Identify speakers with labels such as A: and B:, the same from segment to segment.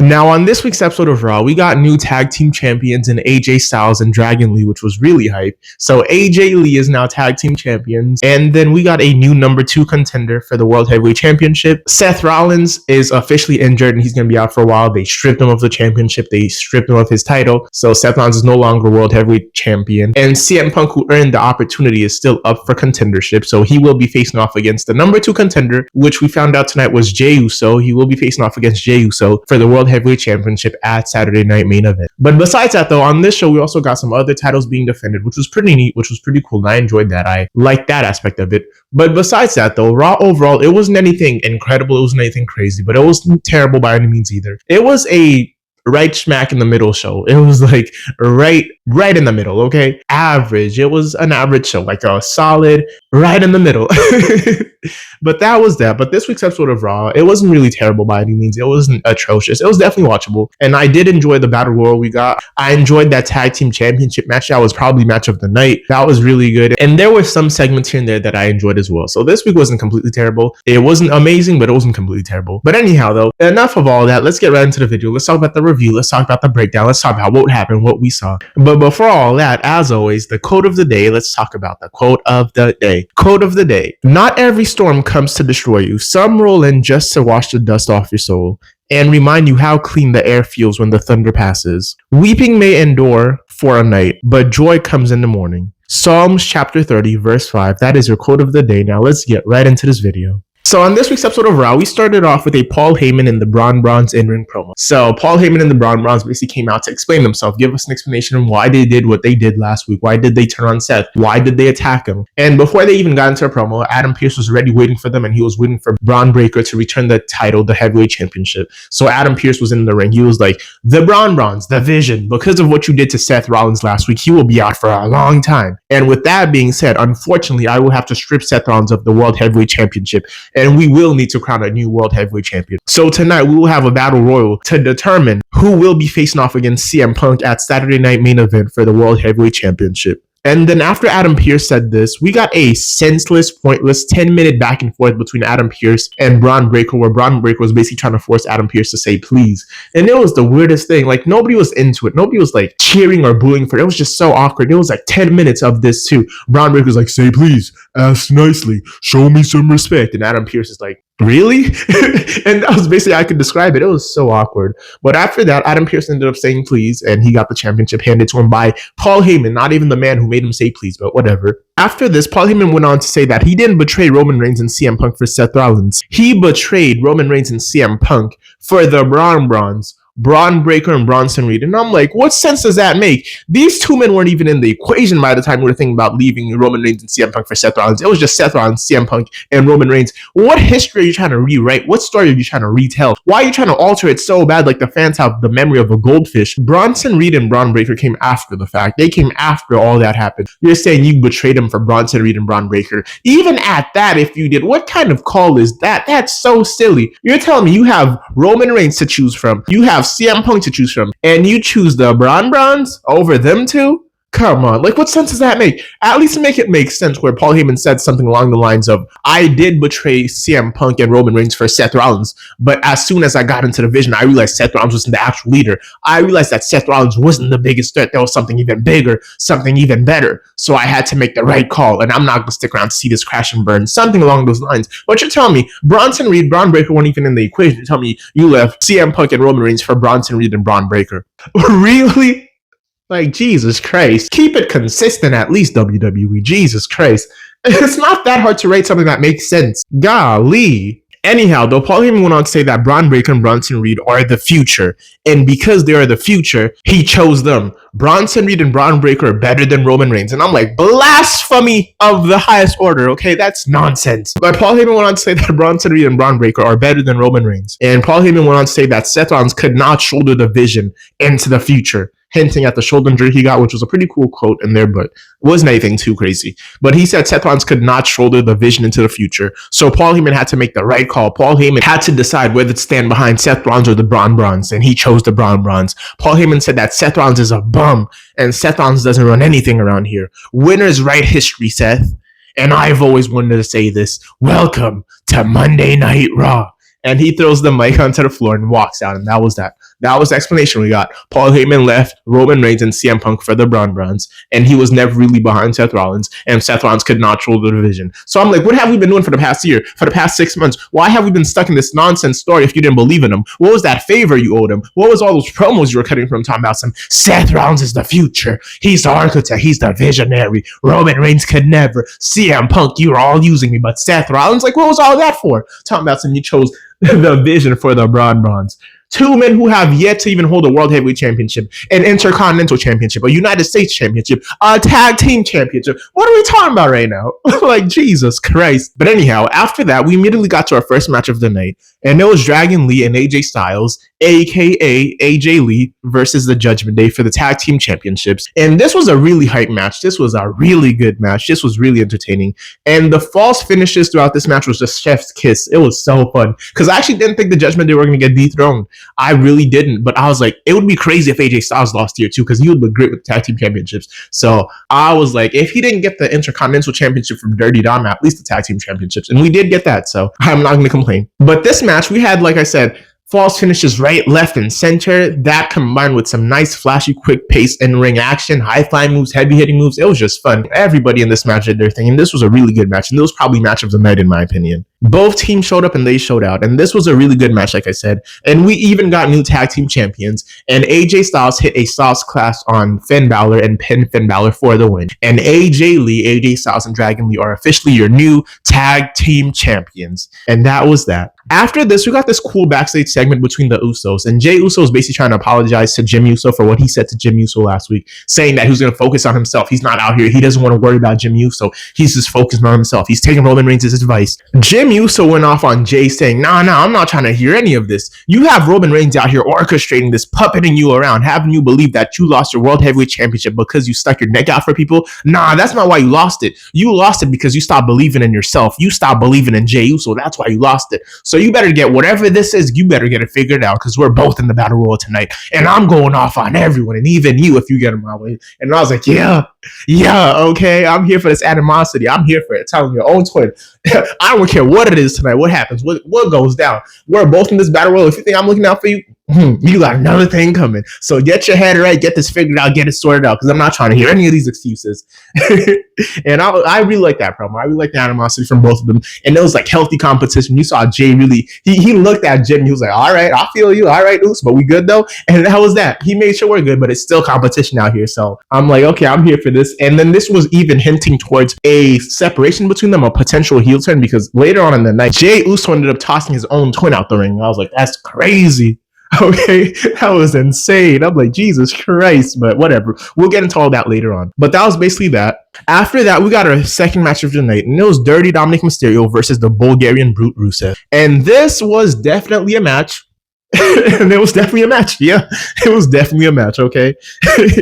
A: Now, on this week's episode of Raw, we got new tag team champions in AJ Styles and Dragon Lee, which was really hype. So AJ Lee is now tag team champions. And then we got a new number 2 contender for the World Heavyweight Championship. Seth Rollins is officially injured and he's going to be out for a while. They stripped him of the championship. They stripped him of his title. So Seth Rollins is no longer World Heavyweight Champion. And CM Punk, who earned the opportunity, is still up for contendership. So he will be facing off against the number 2 contender, which we found out tonight was Jey Uso. He will be facing off against Jey Uso for the World Heavyweight Championship at Saturday Night Main Event. But besides that, though, on this show, we also got some other titles being defended, which was pretty neat, which was pretty cool. And I enjoyed that. I liked that aspect of it. But besides that, though, Raw overall, it wasn't anything incredible. It wasn't anything crazy, but it wasn't terrible by any means either. It was a right smack in the middle show. It was like right in the middle, okay? Average. It was an average show, like a solid right in the middle. But that was that. But this week's episode of Raw, it wasn't really terrible by any means. It wasn't atrocious. It was definitely watchable. And I did enjoy the battle royal we got. I enjoyed that tag team championship match. That was probably match of the night. That was really good. And there were some segments here and there that I enjoyed as well. So this week wasn't completely terrible. It wasn't amazing, but it wasn't completely terrible. But anyhow, though, enough of all that. Let's get right into the video. Let's talk about the review. Let's talk about the breakdown. Let's talk about what happened, what we saw. But before all that, as always, the quote of the day. Let's talk about the quote of the day. Quote of the day. Not every storm comes to destroy you. Some roll in just to wash the dust off your soul and remind you how clean the air feels when the thunder passes. Weeping may endure for a night, but joy comes in the morning. Psalms chapter 30, verse 5. That is your quote of the day. Now let's get right into this video. So on this week's episode of Raw, we started off with a Paul Heyman and the Braun Bronze in-ring promo. So Paul Heyman and the Braun Bronze basically came out to explain themselves, give us an explanation on why they did what they did last week. Why did they turn on Seth? Why did they attack him? And before they even got into a promo, Adam Pearce was already waiting for them, and he was waiting for Braun Breaker to return the title, the heavyweight championship. So Adam Pearce was in the ring. He was like, the Braun Bronze, the Vision, because of what you did to Seth Rollins last week, he will be out for a long time. And with that being said, unfortunately, I will have to strip Seth Rollins of the World Heavyweight Championship, and we will need to crown a new World Heavyweight Champion. So tonight we will have a battle royal to determine who will be facing off against CM Punk at Saturday Night Main Event for the World Heavyweight Championship. And then after Adam Pearce said this, we got a senseless, pointless 10-minute back and forth between Adam Pearce and Braun Breaker, where Braun Breaker was basically trying to force Adam Pearce to say please. And it was the weirdest thing. Like, nobody was into it. Nobody was like cheering or booing for it. It was just so awkward. It was like 10 minutes of this too. Braun Breaker was like, say please, ask nicely, show me some respect. And Adam Pearce is like, really? And that was basically how I could describe it. It was so awkward. But after that, Adam Pearce ended up saying please, and he got the championship handed to him by Paul Heyman, not even the man who made him say please, but whatever. After this, Paul Heyman went on to say that he didn't betray Roman Reigns and CM Punk for Seth Rollins. He betrayed Roman Reigns and CM Punk for the Braun Bronze, Braun Breaker and Bronson Reed. And I'm like, what sense does that make? These two men weren't even in the equation by the time we were thinking about leaving Roman Reigns and CM Punk for Seth Rollins. It was just Seth Rollins, CM Punk, and Roman Reigns. What history are you trying to rewrite? What story are you trying to retell? Why are you trying to alter it so bad like the fans have the memory of a goldfish? Bronson Reed and Braun Breaker came after the fact. They came after all that happened. You're saying you betrayed them for Bronson Reed and Braun Breaker. Even at that, if you did, what kind of call is that? That's so silly. You're telling me you have Roman Reigns to choose from. You have CM Punk to choose from, and you choose the Braun Bronze over them two? Come on, like, what sense does that make? At least make it make sense where Paul Heyman said something along the lines of, I did betray CM Punk and Roman Reigns for Seth Rollins, but as soon as I got into the vision, I realized Seth Rollins wasn't the actual leader. I realized that Seth Rollins wasn't the biggest threat. There was something even bigger, something even better. So I had to make the right call, and I'm not going to stick around to see this crash and burn. Something along those lines. But you're telling me Bronson Reed, Braun Breaker weren't even in the equation. You're telling me you left CM Punk and Roman Reigns for Bronson Reed and Braun Breaker. Really? Like, Jesus Christ. Keep it consistent at least, WWE. Jesus Christ. It's not that hard to write something that makes sense. Golly. Anyhow, though, Paul Heyman went on to say that Braun Breaker and Bronson Reed are the future. And because they are the future, he chose them. Bronson Reed and Braun Breaker are better than Roman Reigns. And I'm like, blasphemy of the highest order, okay? That's nonsense. But Paul Heyman went on to say that Bronson Reed and Braun Breaker are better than Roman Reigns. And Paul Heyman went on to say that Seth Rollins could not shoulder the vision into the future, hinting at the shoulder injury he got, which was a pretty cool quote in there, but it wasn't anything too crazy. But he said Seth Rollins could not shoulder the vision into the future. So Paul Heyman had to make the right call. Paul Heyman had to decide whether to stand behind Seth Rollins or the Braun Bronze, and he chose the Braun Bronze. Paul Heyman said that Seth Rollins is a bum, and Seth Rollins doesn't run anything around here. Winners write history, Seth. And I've always wanted to say this. Welcome to Monday Night Raw. And he throws the mic onto the floor and walks out, and that was that. That was the explanation we got. Paul Heyman left Roman Reigns and CM Punk for the Braun Browns, and he was never really behind Seth Rollins, and Seth Rollins could not control the division. So I'm like, what have we been doing for the past year, for the past 6 months? Why have we been stuck in this nonsense story if you didn't believe in him? What was that favor you owed him? What was all those promos you were cutting from talking about some Seth Rollins is the future, he's the architect, he's the visionary, Roman Reigns could never, CM Punk, you were all using me, but Seth Rollins, like, what was all that for? Talking about some, you chose the vision for the Braun Browns. Two men who have yet to even hold a World Heavyweight Championship, an Intercontinental Championship, a United States Championship, a Tag Team Championship. What are we talking about right now? Like, Jesus Christ. But anyhow, after that, we immediately got to our first match of the night, and it was Dragon Lee and AJ Styles, aka AJ Lee, versus the Judgment Day for the Tag Team Championships. And this was a really hype match. This was a really good match. This was really entertaining. And the false finishes throughout this match was just chef's kiss. It was so fun. Because I actually didn't think the Judgment Day were going to get dethroned. I really didn't, but I was like, it would be crazy if AJ Styles lost here too, because he would look great with the Tag Team Championships. So I was like, if he didn't get the Intercontinental Championship from Dirty Dom, at least the Tag Team Championships. And we did get that, so I'm not going to complain. But this match, we had, like I said, false finishes right, left, and center. That combined with some nice, flashy, quick pace in-ring action, high-flying moves, heavy-hitting moves. It was just fun. Everybody in this match did their thing, and this was a really good match. And this was probably match of the night, in my opinion. Both teams showed up and they showed out. And this was a really good match, like I said. And we even got new tag team champions. And AJ Styles hit a Styles class on Finn Balor and pinned Finn Balor for the win. And AJ Styles, and Dragon Lee are officially your new tag team champions. And that was that. After this, we got this cool backstage segment between the Usos. And Jey Uso is basically trying to apologize to Jim Uso for what he said to Jim Uso last week, saying that he was going to focus on himself. He's not out here. He doesn't want to worry about Jim Uso. He's just focused on himself. He's taking Roman Reigns' advice. Jim Uso went off on Jey saying, nah, I'm not trying to hear any of this. You have Roman Reigns out here orchestrating this, puppeting you around, having you believe that you lost your World Heavyweight Championship because you stuck your neck out for people. Nah, that's not why you lost it. You lost it because you stopped believing in yourself. You stopped believing in Jey Uso. That's why you lost it. So you better get whatever this is, you better get it figured out, because we're both in the Battle Royal tonight. And I'm going off on everyone, and even you if you get in my way. And I was like, yeah, okay, I'm here for this animosity. I'm here for it. Telling your own twin. I don't care what it is tonight. What happens? What goes down? We're both in this Battle Royal. If you think I'm looking out for you, you got another thing coming. So get your head right, get this figured out, get it sorted out, because I'm not trying to hear any of these excuses. And I really like that promo. I really like the animosity from both of them. And it was like healthy competition. You saw Jey really, he looked at Jim, he was like, all right, I feel you. All right, Oos, but we good though? And that was that. He made sure we're good, but it's still competition out here. So I'm like, okay, I'm here for this. And then this was even hinting towards a separation between them, a potential heel turn, because later on in the night, Jey Uso ended up tossing his own twin out the ring. And I was like, that's crazy. Okay, that was insane. I'm like, Jesus Christ, but whatever. We'll get into all that later on. But that was basically that. After that, we got our second match of the night, and it was Dirty Dominic Mysterio versus the Bulgarian Brute Rusev. And this was definitely a match. And it was definitely a match. Yeah, it was definitely a match, okay?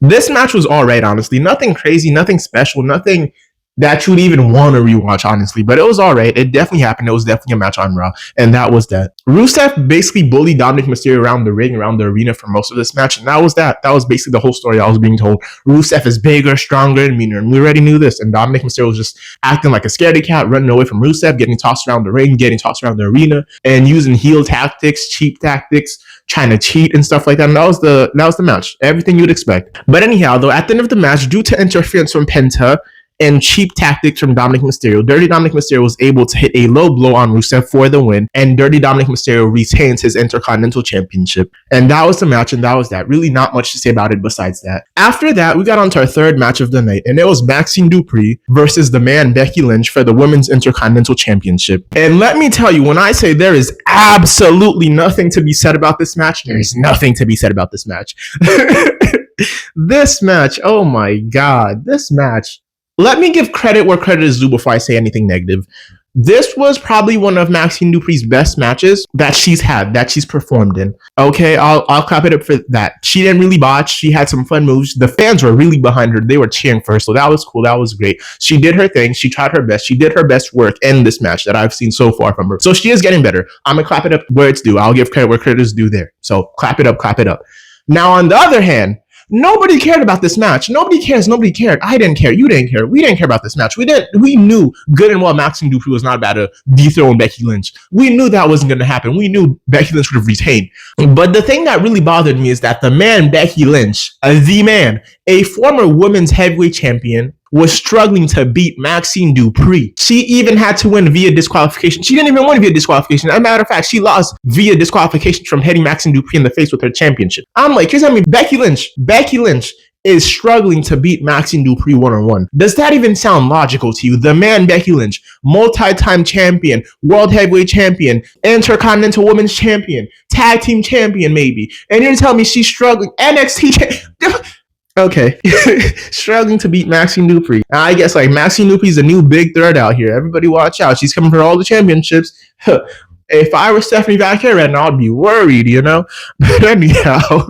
A: This match was all right, honestly. Nothing crazy, nothing special, nothing that you would even want to rewatch, honestly. But it was all right. It definitely happened. It was definitely a match on Raw. And that was that. Rusev basically bullied Dominic Mysterio around the ring, around the arena for most of this match. And that was that. That was basically the whole story I was being told. Rusev is bigger, stronger, and meaner. And we already knew this. And Dominic Mysterio was just acting like a scaredy cat, running away from Rusev, getting tossed around the ring, getting tossed around the arena, and using heel tactics, cheap tactics, trying to cheat and stuff like that. And that was the match. Everything you'd expect. But anyhow, though, at the end of the match, due to interference from Penta and cheap tactics from Dominic Mysterio, Dirty Dominic Mysterio was able to hit a low blow on Rusev for the win, and Dirty Dominic Mysterio retains his Intercontinental Championship. And that was the match, and that was that. Really not much to say about it besides that. After that, we got on to our third match of the night, and it was Maxine Dupree versus the man Becky Lynch for the Women's Intercontinental Championship. And let me tell you, when I say there is absolutely nothing to be said about this match, there is nothing to be said about this match. This match, oh my God, this match. Let me give credit where credit is due before I say anything negative. This was probably one of Maxine Dupree's best matches that she's had, that she's performed in. Okay, I'll clap it up for that. She didn't really botch. She had some fun moves. The fans were really behind her. They were cheering for her, so that was cool. That was great. She did her thing. She tried her best. She did her best work in this match that I've seen so far from her. So she is getting better. I'm going to clap it up where it's due. I'll give credit where credit is due there. So clap it up, clap it up. Now, on the other hand, Nobody cared about this match. Nobody cares. Nobody cared. I didn't care. You didn't care. We didn't care about this match. We knew good and well Maxine Dupree was not about to dethrone Becky Lynch. We knew that wasn't going to happen. We knew Becky Lynch would have retained. But the thing that really bothered me is that the man, Becky Lynch, the man, a former women's heavyweight champion, was struggling to beat Maxine Dupree. She even had to win via disqualification. She didn't even win via disqualification. As a matter of fact, she lost via disqualification from hitting Maxine Dupree in the face with her championship. I'm like, you're telling me Becky Lynch is struggling to beat Maxine Dupree one-on-one. Does that even sound logical to you? The man, Becky Lynch, multi-time champion, world heavyweight champion, intercontinental women's champion, tag team champion maybe, and you're telling me she's struggling, NXT Okay, struggling to beat Maxine Dupree. I guess like Maxine Dupree's the new big threat out here. Everybody watch out. She's coming for all the championships. If I were Stephanie Vaquer right now, I'd be worried, you know? But anyhow,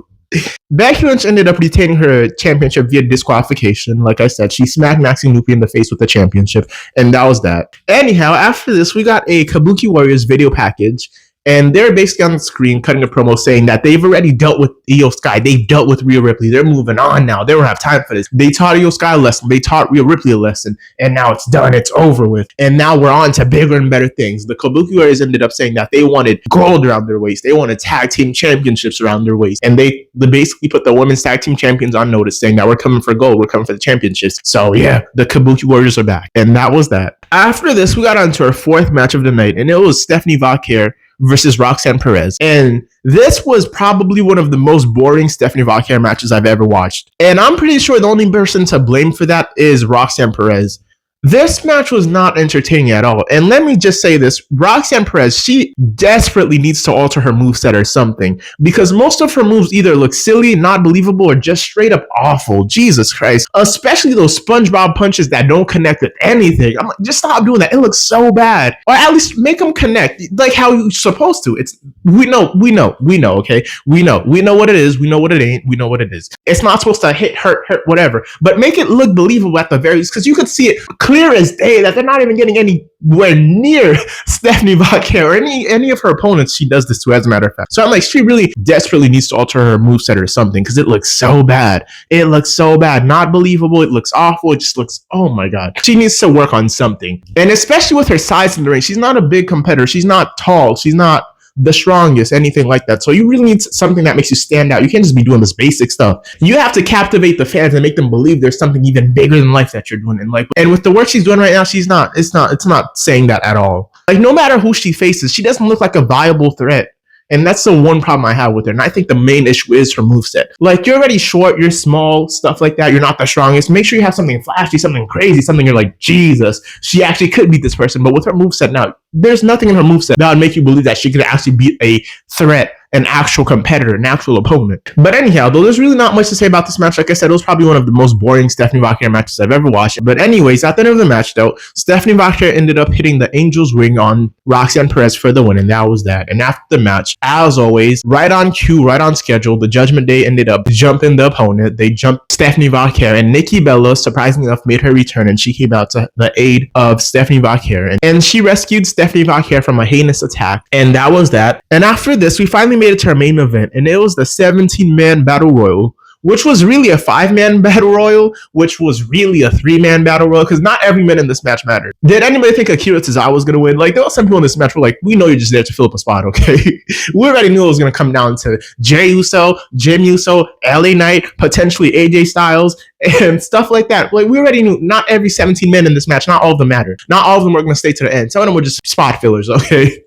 A: Becky Lynch ended up retaining her championship via disqualification. Like I said, she smacked Maxine Dupree in the face with the championship, and that was that. Anyhow, after this, we got a Kabuki Warriors video package. And they're basically on the screen cutting a promo saying that they've already dealt with Io Sky. They've dealt with Rhea Ripley. They're moving on now. They don't have time for this. They taught Io Sky a lesson. They taught Rhea Ripley a lesson. And now it's done. It's over with. And now we're on to bigger and better things. The Kabuki Warriors ended up saying that they wanted gold around their waist. They wanted tag team championships around their waist. And they basically put the women's tag team champions on notice saying that we're coming for gold. We're coming for the championships. So yeah, the Kabuki Warriors are back. And that was that. After this, we got on to our fourth match of the night. And it was Stephanie Vaquer versus Roxanne Perez. And this was probably one of the most boring Stephanie Vaquer matches I've ever watched. And I'm pretty sure the only person to blame for that is Roxanne Perez. This match was not entertaining at all. And let me just say this, Roxanne Perez, she desperately needs to alter her moveset or something, because most of her moves either look silly, not believable, or just straight up awful. Jesus Christ. Especially those SpongeBob punches that don't connect with anything. I'm like, just stop doing that. It looks so bad. Or at least make them connect like how you're supposed to. We know, okay? We know what it is. We know what it ain't. We know what it is. It's not supposed to hit, hurt, whatever. But make it look believable at the very least, because you could see it clear as day that they're not even getting anywhere near Stephanie Vaquer or any of her opponents she does this to, as a matter of fact. So I'm like, she really desperately needs to alter her moveset or something, because it looks so bad. It looks so bad. Not believable. It looks awful. It just looks, oh my God. She needs to work on something. And especially with her size in the ring, she's not a big competitor. She's not tall. She's not the strongest, anything like that. So you really need something that makes you stand out. You can't just be doing this basic stuff. You have to captivate the fans and make them believe there's something even bigger than life that you're doing. And with the work she's doing right now, it's not saying that at all. Like, no matter who she faces, she doesn't look like a viable threat. And that's the one problem I have with her. And I think the main issue is her moveset. Like, you're already short, you're small, stuff like that. You're not the strongest. Make sure you have something flashy, something crazy, something you're like, Jesus, she actually could beat this person. But with her moveset now, there's nothing in her moveset that would make you believe that she could actually beat a threat, an actual competitor, an actual opponent. But anyhow, though, there's really not much to say about this match. Like I said, it was probably one of the most boring Stephanie Vaquer matches I've ever watched. But anyways, at the end of the match, though, Stephanie Vaquer ended up hitting the Angel's Ring on Roxanne Perez for the win, and that was that. And after the match, as always, right on cue, right on schedule, the Judgment Day ended up jumping the opponent. They jumped Stephanie Vaquer, and Nikki Bella, surprisingly enough, made her return, and she came out to the aid of Stephanie Vaquer. And she rescued Stephanie Vaquer from a heinous attack, and that was that. And after this, we finally made it to our main event, and it was the 17-man Battle Royal, which was really a 5-man Battle Royal, which was really a 3-man Battle Royal, because not every man in this match mattered. Did anybody think Akira Tozawa was going to win? Like, there were some people in this match who were like, we know you're just there to fill up a spot, okay? We already knew it was going to come down to Jey Uso, Jim Uso, LA Knight, potentially AJ Styles, and stuff like that. Like, we already knew not every 17 men in this match, not all of them mattered. Not all of them were going to stay to the end. Some of them were just spot fillers, okay?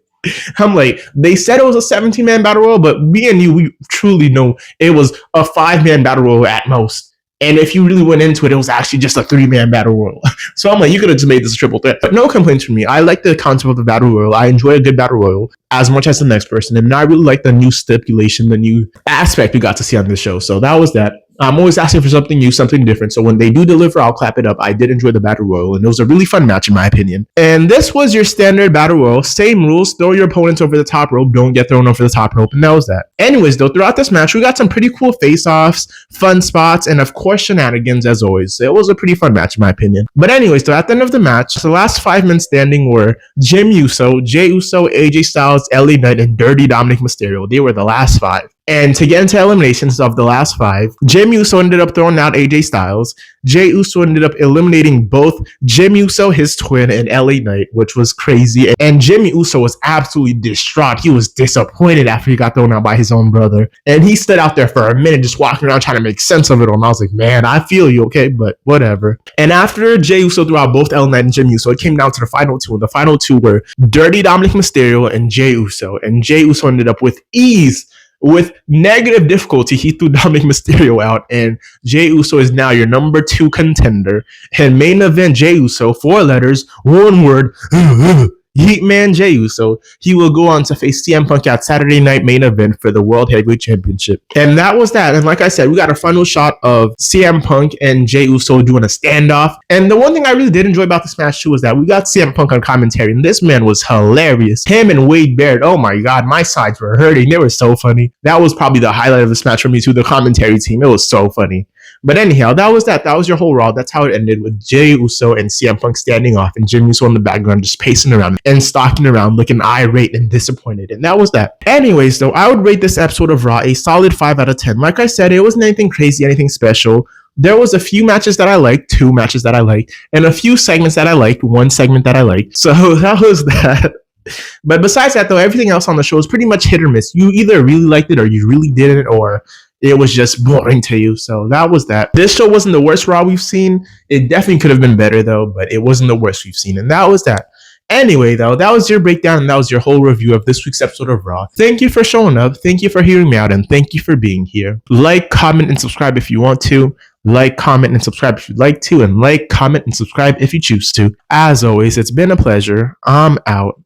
A: I'm like, they said it was a 17-man Battle Royal, but me and you, we truly know it was a 5-man Battle Royal at most. And if you really went into it, it was actually just a 3-man Battle Royal. So I'm like, you could have just made this a triple threat. But no complaints from me. I like the concept of the Battle Royal. I enjoy a good Battle Royal as much as the next person. And I really like the new stipulation, the new aspect we got to see on this show. So that was that. I'm always asking for something new, something different. So when they do deliver, I'll clap it up. I did enjoy the Battle Royal, and it was a really fun match in my opinion. And this was your standard Battle Royal. Same rules. Throw your opponents over the top rope. Don't get thrown over the top rope. And that was that. Anyways, though, throughout this match, we got some pretty cool face-offs, fun spots, and of course, shenanigans as always. It was a pretty fun match in my opinion. But anyways, though, at the end of the match, the last 5 men standing were Jim Uso, Jey Uso, AJ Styles, LA Knight, and Dirty Dominic Mysterio. They were the last 5. And to get into eliminations of the last 5, Jim Uso ended up throwing out AJ Styles. Jey Uso ended up eliminating both Jim Uso, his twin, and LA Knight, which was crazy. And Jimmy Uso was absolutely distraught. He was disappointed after he got thrown out by his own brother. And he stood out there for a minute just walking around trying to make sense of it all. And I was like, man, I feel you, okay? But whatever. And after Jey Uso threw out both LA Knight and Jim Uso, it came down to the final 2. And the final 2 were Dirty Dominic Mysterio and Jey Uso. And Jey Uso ended up with ease. With negative difficulty, he threw Dominic Mysterio out, and Jey Uso is now your number 2 contender. And main event Jey Uso, 4 letters, 1 word, Heat Man Jey Uso. He will go on to face CM Punk at Saturday Night Main Event for the World Heavyweight Championship. And that was that. And like I said, we got a final shot of CM Punk and Jey Uso doing a standoff. And the one thing I really did enjoy about this match too was that we got CM Punk on commentary, and this man was hilarious. Him and Wade Barrett, oh my god, my sides were hurting. They were so funny. That was probably the highlight of this match for me too, the commentary team. It was so funny. But anyhow, that was that. That was your whole Raw. That's how it ended, with Jey Uso and CM Punk standing off and Jim Uso in the background just pacing around and stalking around looking irate and disappointed. And that was that. Anyways, though, I would rate this episode of Raw a solid 5 out of 10. Like I said, it wasn't anything crazy, anything special. There was a few matches that I liked, 2 matches that I liked, and a few segments that I liked, 1 segment that I liked. So that was that. But besides that, though, everything else on the show is pretty much hit or miss. You either really liked it or you really didn't, or it was just boring to you. So that was that. This show wasn't the worst Raw we've seen. It definitely could have been better, though, but it wasn't the worst we've seen. And that was that. Anyway, though, that was your breakdown, and that was your whole review of this week's episode of Raw. Thank you for showing up. Thank you for hearing me out, and thank you for being here. Like, comment, and subscribe if you want to. Like, comment, and subscribe if you'd like to. And like, comment, and subscribe if you choose to. As always, it's been a pleasure. I'm out.